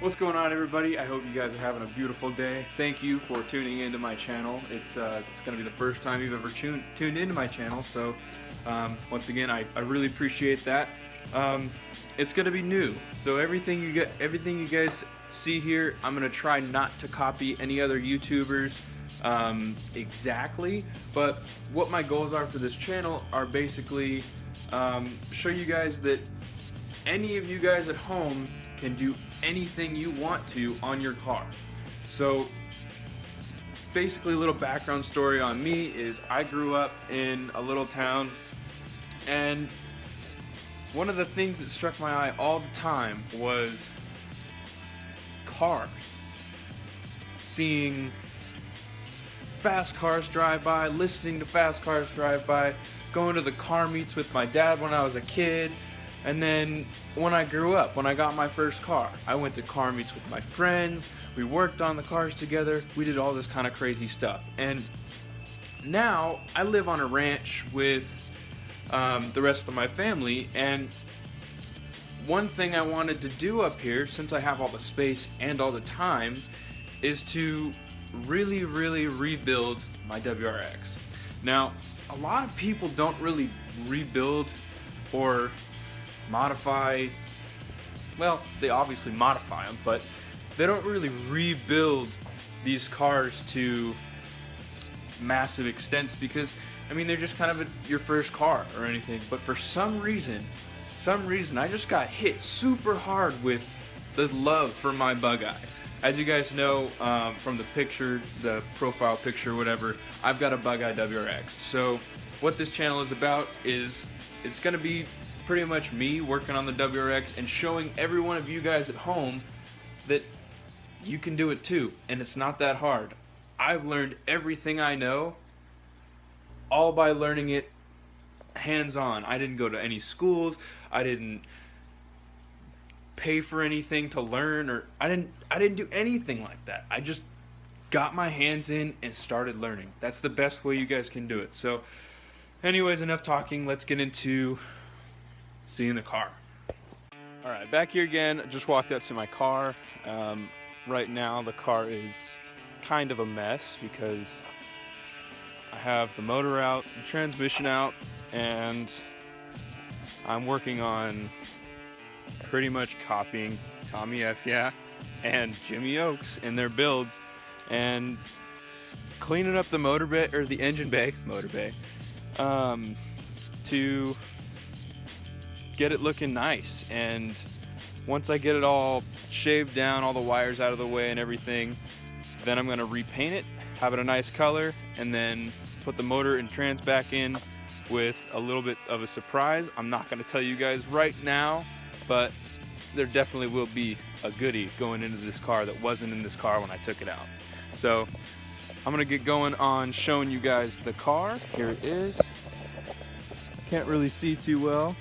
What's going on, everybody? I hope you guys are having a beautiful day. Thank you for tuning into my channel. It's going to be the first time you've ever tuned into my channel, so once again, I really appreciate that. It's going to be new, so everything you guys see here, I'm going to try not to copy any other YouTubers exactly, but what my goals are for this channel are basically show you guys that any of you guys at home can do anything you want to on your car. So basically, a little background story on me is I grew up in a little town, and one of the things that struck my eye all the time was cars. Seeing fast cars drive by, listening to fast cars drive by, going to the car meets with my dad when I was a kid. And then when I grew up, when I got my first car, I went to car meets with my friends, we worked on the cars together, we did all this kind of crazy stuff. And now I live on a ranch with the rest of my family, and one thing I wanted to do up here, since I have all the space and all the time, is to really rebuild my WRX. Now, a lot of people don't really rebuild or modify. Well, they obviously modify them, but they don't really rebuild these cars to massive extents, because I mean, they're just kind of your first car or anything. But for some reason I just got hit super hard with the love for my bug eye. As you guys know from the picture, the profile picture, whatever, I've got a bug eye WRX. So what this channel is about is it's gonna be pretty much me working on the WRX and showing every one of you guys at home that you can do it too, and it's not that hard. I've learned everything I know all by learning it hands-on. I didn't go to any schools, I didn't pay for anything to learn, or I didn't do anything like that. I just got my hands in and started learning. That's the best way you guys can do it. So anyways, enough talking, let's get into seeing the car. Alright, back here again. Just walked up to my car. Right now the car is kind of a mess because I have the motor out, the transmission out, and I'm working on pretty much copying Tommy F. Yeah and Jimmy Oaks in their builds, and cleaning up the motor bay, or the engine bay, to get it looking nice. And once I get it all shaved down, all the wires out of the way and everything, then I'm gonna repaint it, have it a nice color, and then put the motor and trans back in with a little bit of a surprise. I'm not gonna tell you guys right now, but there definitely will be a goodie going into this car that wasn't in this car when I took it out. So I'm gonna get going on showing you guys the car. Here it is. Can't really see too well.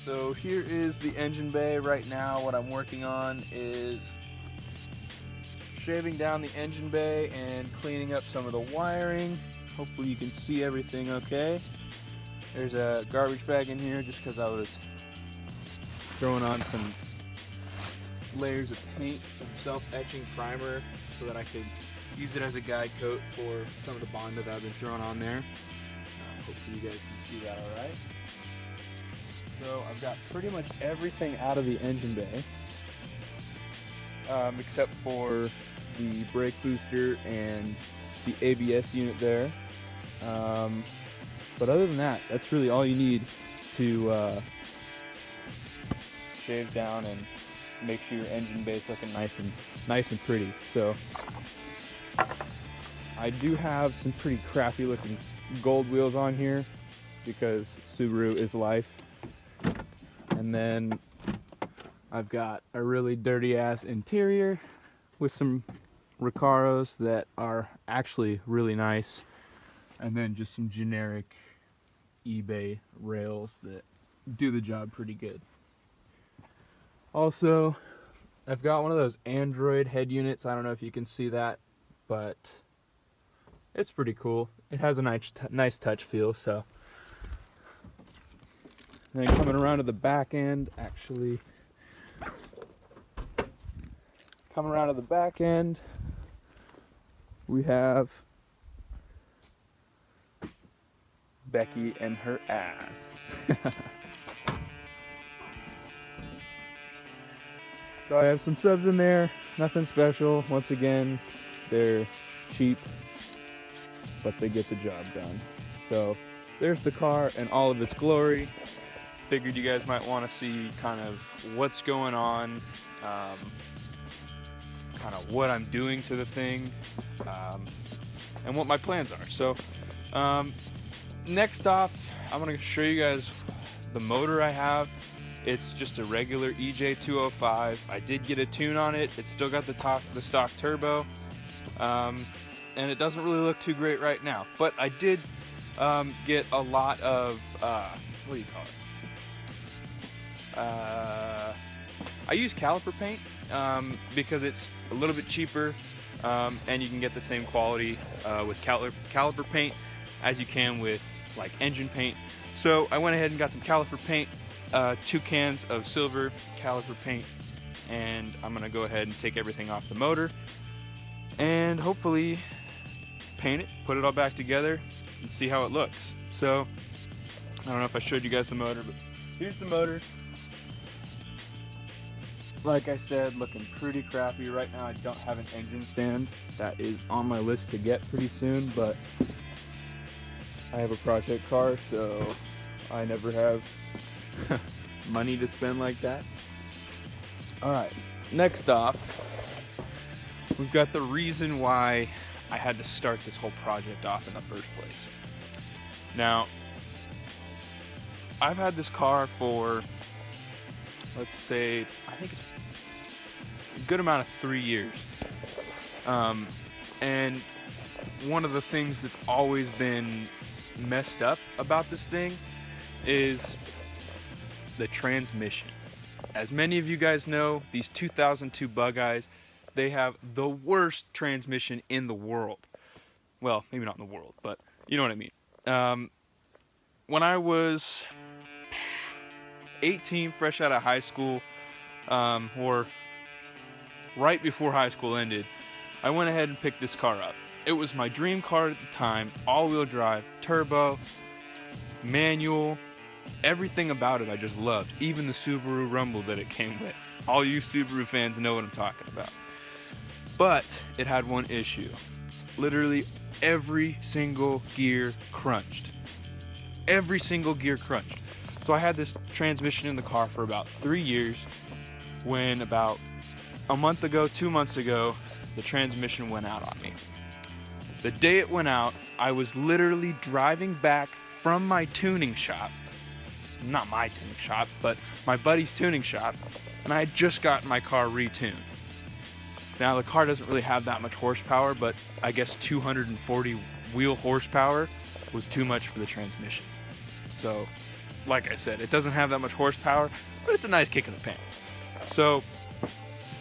So here is the engine bay right now. What I'm working on is shaving down the engine bay and cleaning up some of the wiring. Hopefully you can see everything okay. There's a garbage bag in here just because I was throwing on some layers of paint, some self-etching primer, so that I could use it as a guide coat for some of the Bondo that I've been throwing on there. Hopefully you guys can see that all right. So I've got pretty much everything out of the engine bay, except for the brake booster and the ABS unit there. But other than that, that's really all you need to shave down and make sure your engine bay is looking nice and pretty. So I do have some pretty crappy looking gold wheels on here because Subaru is life. And then I've got a really dirty ass interior with some Recaros that are actually really nice, and then just some generic eBay rails that do the job pretty good. Also, I've got one of those Android head units. I don't know if you can see that, but it's pretty cool. It has a nice touch feel. So and then coming around to the back end, actually coming around to the back end, we have Becky and her ass. So I have some subs in there, nothing special. Once again, they're cheap, but they get the job done. So there's the car in all of its glory. Figured you guys might want to see kind of what's going on, kind of what I'm doing to the thing, and what my plans are. So next off, I'm going to show you guys the motor I have. It's just a regular EJ205. I did get a tune on it. It's still got the stock turbo, and it doesn't really look too great right now. But I did get a lot of what do you call it? I use caliper paint because it's a little bit cheaper, and you can get the same quality with caliper paint as you can with like engine paint. So I went ahead and got some caliper paint. 2 cans of silver caliper paint, and I'm gonna go ahead and take everything off the motor and hopefully paint it, put it all back together, and see how it looks. So I don't know if I showed you guys the motor, but here's the motor. Like I said, looking pretty crappy right now. I don't have an engine stand. That is on my list to get pretty soon, but I have a project car, so I never have money to spend like that. Alright, next off, we've got the reason why I had to start this whole project off in the first place. Now, I've had this car for, let's say, I think it's a good amount of 3 years. And one of the things that's always been messed up about this thing is the transmission. As many of you guys know, these 2002 Bug Eyes, they have the worst transmission in the world. Well, maybe not in the world, but you know what I mean. When I was 18, fresh out of high school, or right before high school ended, I went ahead and picked this car up. It was my dream car at the time, all-wheel drive, turbo, manual. Everything about it I just loved, even the Subaru Rumble that it came with. All you Subaru fans know what I'm talking about. But it had one issue. Literally every single gear crunched. Every single gear crunched. So I had this transmission in the car for about 3 years, when about a month ago, 2 months ago, the transmission went out on me. The day it went out, I was literally driving back from my tuning shop. Not my tuning shop, but my buddy's tuning shop, and I had just gotten my car retuned. Now the car doesn't really have that much horsepower, but I guess 240 wheel horsepower was too much for the transmission. So, like I said, it doesn't have that much horsepower, but it's a nice kick in the pants. So,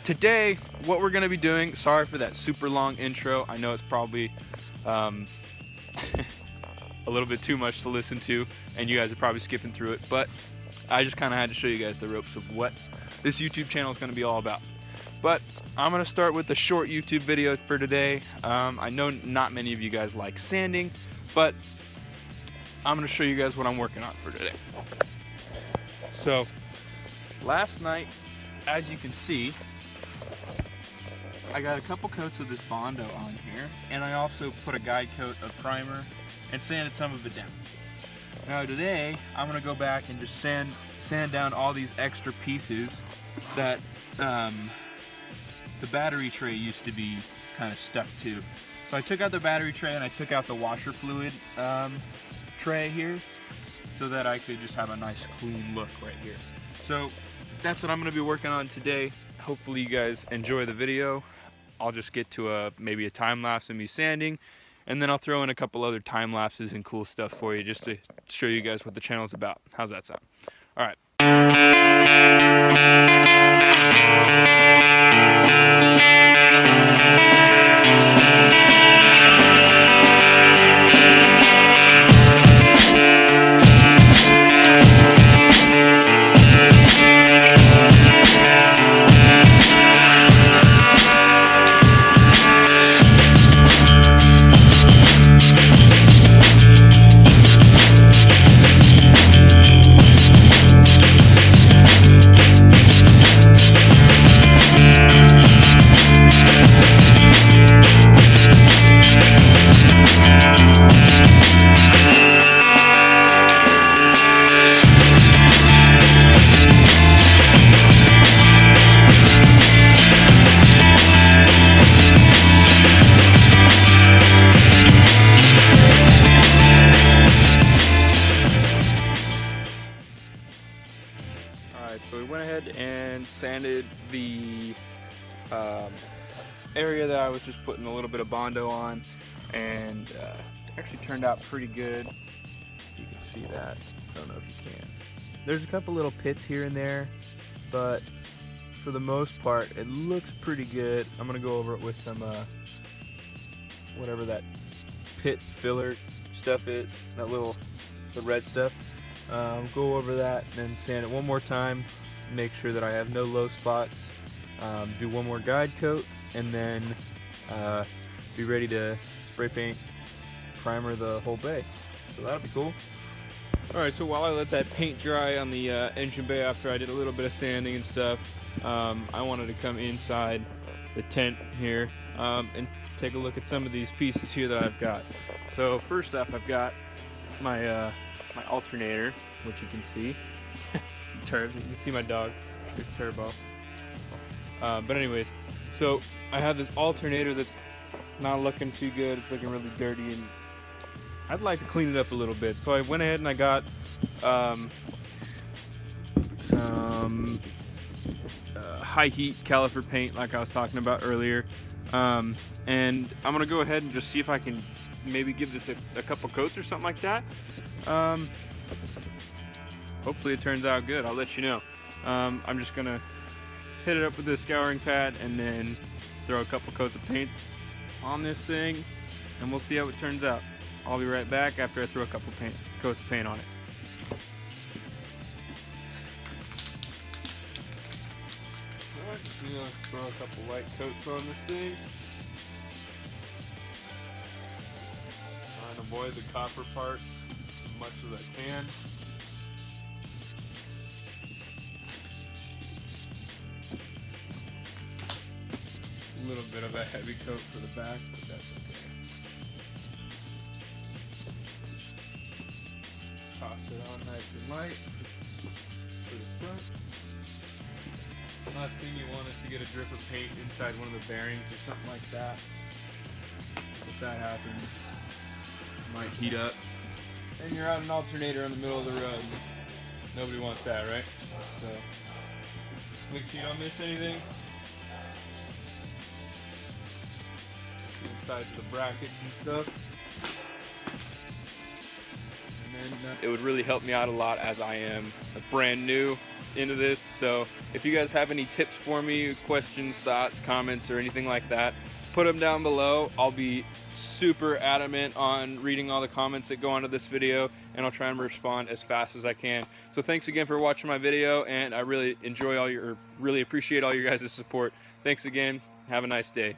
today, what we're gonna be doing, sorry for that super long intro, I know it's probably, a little bit too much to listen to, and you guys are probably skipping through it, but I just kind of had to show you guys the ropes of what this YouTube channel is going to be all about. But I'm going to start with the short YouTube video for today. I know not many of you guys like sanding, but I'm going to show you guys what I'm working on for today. So last night, as you can see, I got a couple coats of this Bondo on here, and I also put a guide coat of primer and sanded some of it down. Now today, I'm gonna go back and just sand down all these extra pieces that the battery tray used to be kind of stuck to. So I took out the battery tray and I took out the washer fluid tray here, so that I could just have a nice clean look right here. So that's what I'm gonna be working on today. Hopefully you guys enjoy the video. I'll just get to maybe a time lapse of me sanding, and then I'll throw in a couple other time lapses and cool stuff for you, just to show you guys what the channel's about. How's that sound? All right. area that I was just putting a little bit of Bondo on, and actually turned out pretty good. You can see that. I don't know if you can. There's a couple little pits here and there, but for the most part, it looks pretty good. I'm gonna go over it with some whatever that pit filler stuff is, the red stuff. Go over that and then sand it one more time, make sure that I have no low spots. Do one more guide coat, and then be ready to spray paint, primer the whole bay. So that'll be cool. Alright, so while I let that paint dry on the engine bay after I did a little bit of sanding and stuff, I wanted to come inside the tent here and take a look at some of these pieces here that I've got. So first off, I've got my my alternator, which you can see. Turbo. You can see my dog. Good turbo. But anyways, so I have this alternator that's not looking too good. It's looking really dirty, and I'd like to clean it up a little bit. So I went ahead and I got some high heat caliper paint, like I was talking about earlier. And I'm gonna go ahead and just see if I can maybe give this a couple coats or something like that. Hopefully it turns out good. I'll let you know. I'm just gonna hit it up with this scouring pad and then throw a couple coats of paint on this thing, and we'll see how it turns out. I'll be right back after I throw a couple coats of paint on it. Alright, just gonna throw a couple light coats on this thing. Try and avoid the copper parts as much as I can. A little bit of a heavy coat for the back, but that's okay. Toss it on nice and light for the front. Last thing you want is to get a drip of paint inside one of the bearings or something like that. If that happens, it might heat up. And you're out an alternator in the middle of the road. Nobody wants that, right? So, slick sheet on this, anything? Inside of the brackets and stuff. And then it would really help me out a lot, as I am brand new into this. So if you guys have any tips for me, questions, thoughts, comments, or anything like that, put them down below. I'll be super adamant on reading all the comments that go onto this video, and I'll try and respond as fast as I can. So thanks again for watching my video, and I really really appreciate all your guys' support. Thanks again. Have a nice day.